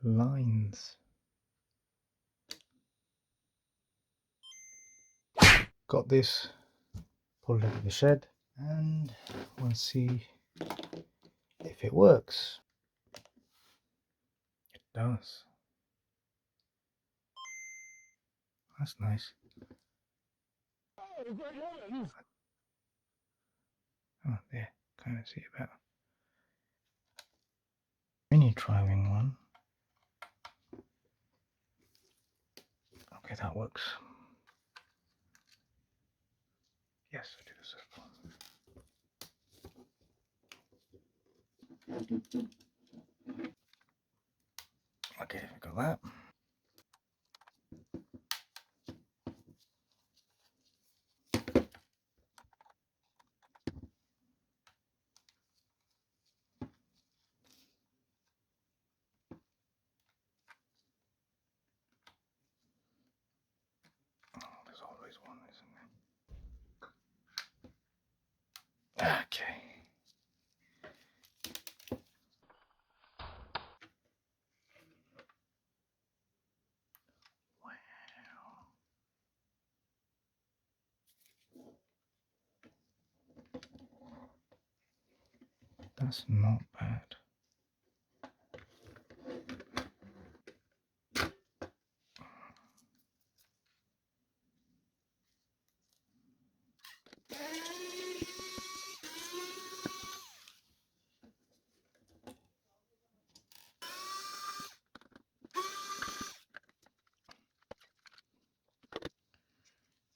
lines. Got this pulled out of the shed, and we'll see if it works. It does. That's nice. Oh, there, kind of see it better. Mini driving one. Okay, that works. Yes, I do the circle. Okay, we got that. Oh, there's always one, isn't there? Okay. That's not bad.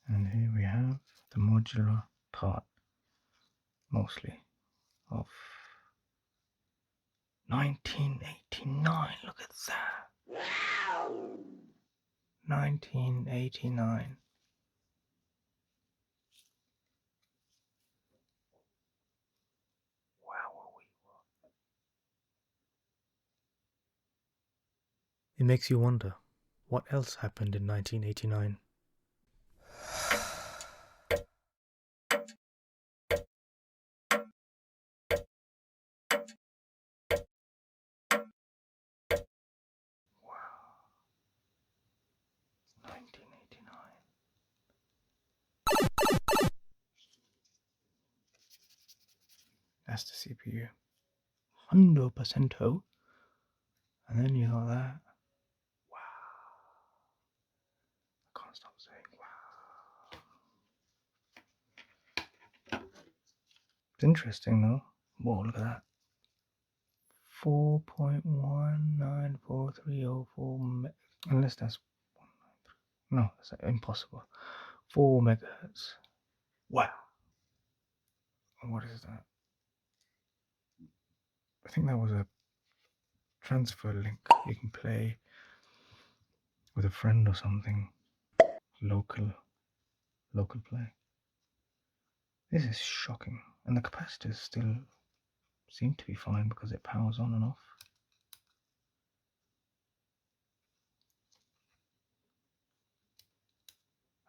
And here we have the modular part, mostly, of 1989. Look at that. Wow. 1989. Wow. It makes you wonder, what else happened in 1989? Wow. 1989. That's the CPU. 100% ho. And then you got that. Wow. I can't stop saying wow. It's interesting though. Whoa, look at that. 4.194304 unless that's 193. No, that's impossible. 4 megahertz. Wow. What is that? I think that was a transfer link. You can play with a friend or something. Local play. This is shocking. And the capacitors still seem to be fine because it powers on and off.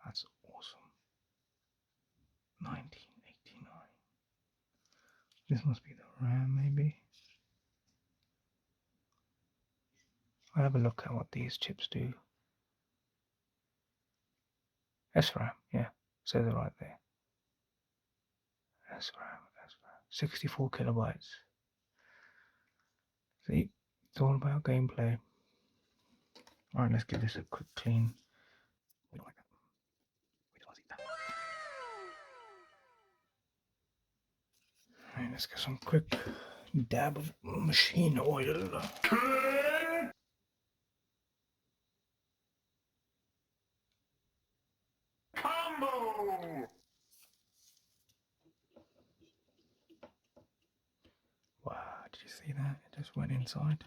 That's awesome. 1989. This must be the RAM, maybe. I'll have a look at what these chips do. SRAM, yeah, says it right there. SRAM. 64 kilobytes. See, it's all about gameplay. Alright, let's give this a quick clean. We don't like that. We don't want to see that. Alright, let's get some quick dab of machine oil. Combo! Wow, did you see that? It just went inside.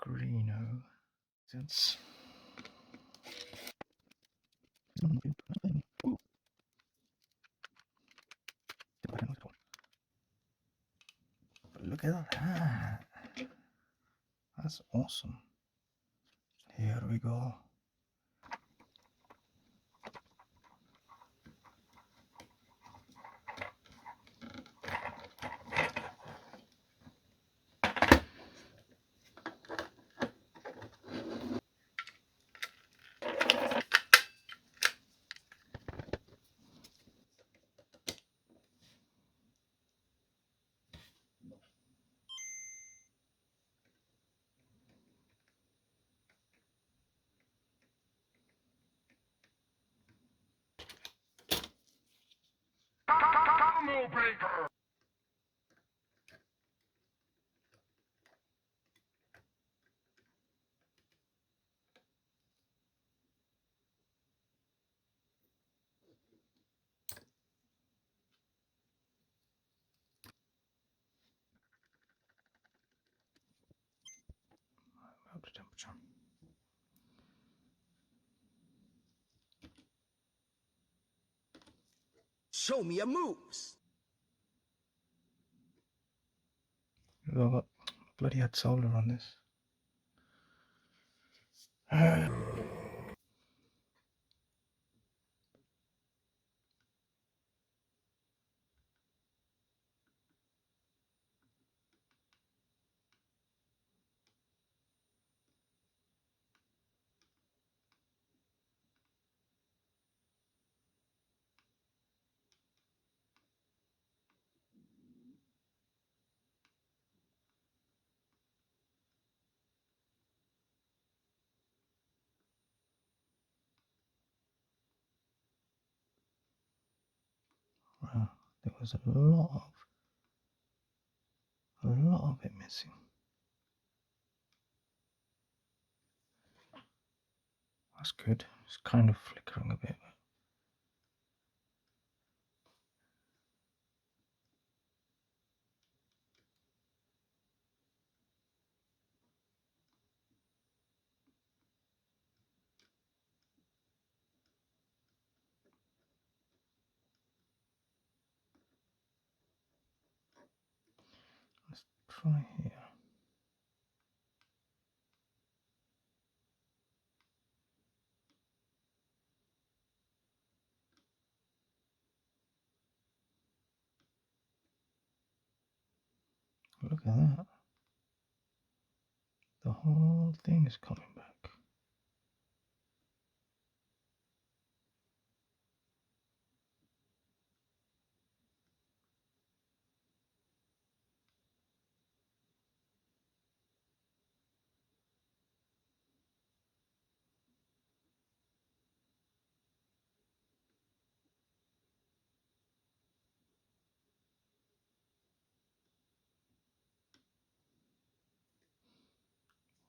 Screeno. Since. Look at that. That's awesome. Here we go. Up to temperature. Show me your moves. I've got bloody had solder on this. Wow, there was a lot of it missing. That's good. It's kind of flickering a bit. Let's try here. Look at that. The whole thing is coming back.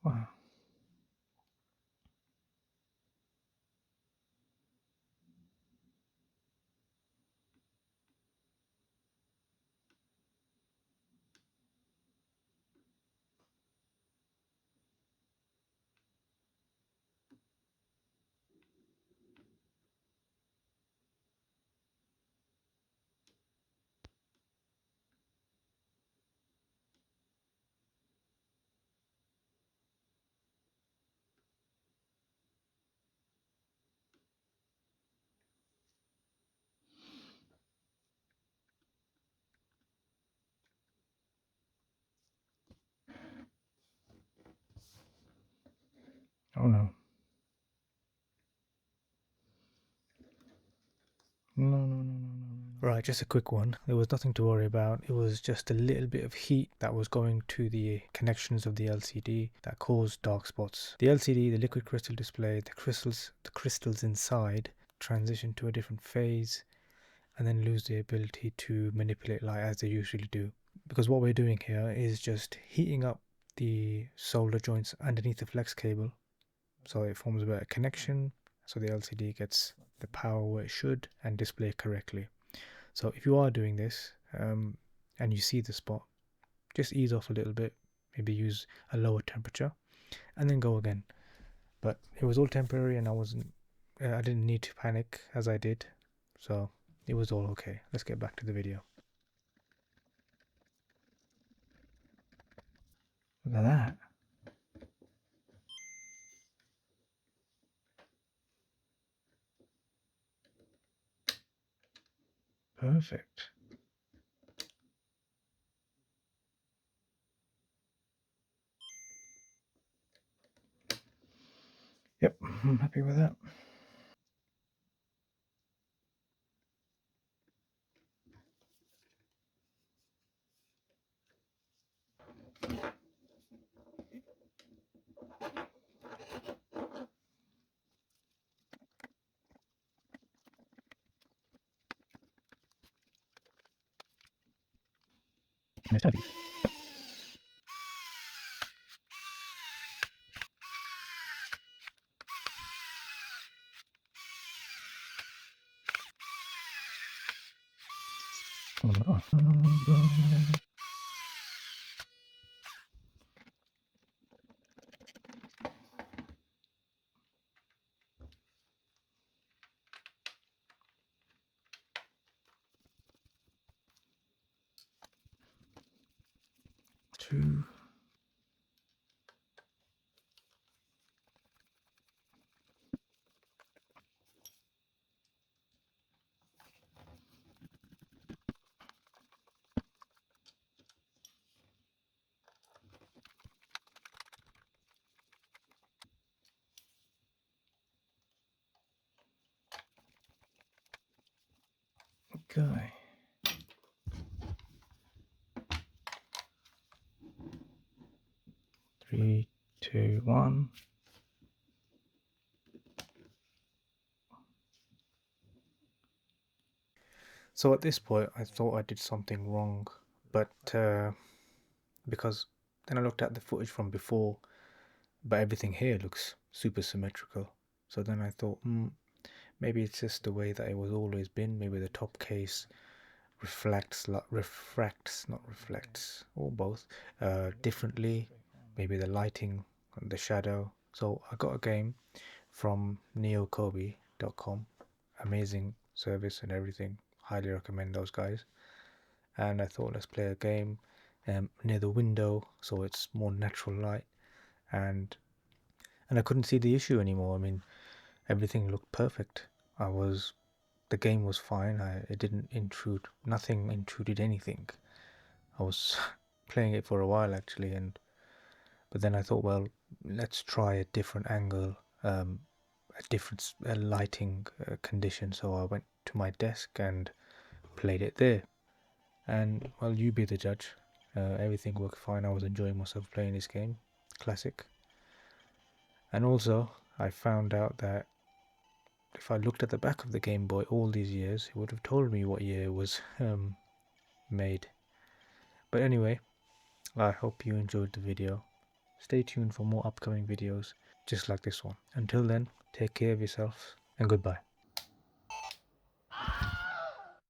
Wow. Oh no. No. Right, just a quick one. There was nothing to worry about. It was just a little bit of heat that was going to the connections of the LCD that caused dark spots. The LCD, the liquid crystal display, the crystals inside transition to a different phase and then lose the ability to manipulate light as they usually do. Because what we're doing here is just heating up the solder joints underneath the flex cable so it forms a better connection, so the LCD gets the power where it should and display correctly. So if you are doing this and you see the spot, just ease off a little bit, maybe use a lower temperature and then go again. But it was all temporary and I didn't need to panic as I did, so it was all okay. Let's get back to the video. Look at that. Perfect. Yep, I'm happy with that. And it's heavy. Oh. 2. Okay. 3, 2, 1. So at this point, I thought I did something wrong, but because then I looked at the footage from before, but everything here looks super symmetrical. So then I thought, maybe it's just the way that it was always been. Maybe the top case refracts, not reflects, or both, differently. Maybe the lighting, the shadow. So I got a game from neokobe.com. Amazing service and everything. Highly recommend those guys. And I thought, let's play a game near the window so it's more natural light. And I couldn't see the issue anymore. I mean, everything looked perfect. The game was fine. It didn't intrude. Nothing intruded anything. I was playing it for a while actually, but then I thought, well, let's try a different angle, a different lighting condition. So I went to my desk and played it there. And well, you be the judge. Everything worked fine. I was enjoying myself playing this game. Classic. And also, I found out that if I looked at the back of the Game Boy all these years, it would have told me what year it was made. But anyway, I hope you enjoyed the video. Stay tuned for more upcoming videos just like this one. Until then, take care of yourselves and goodbye.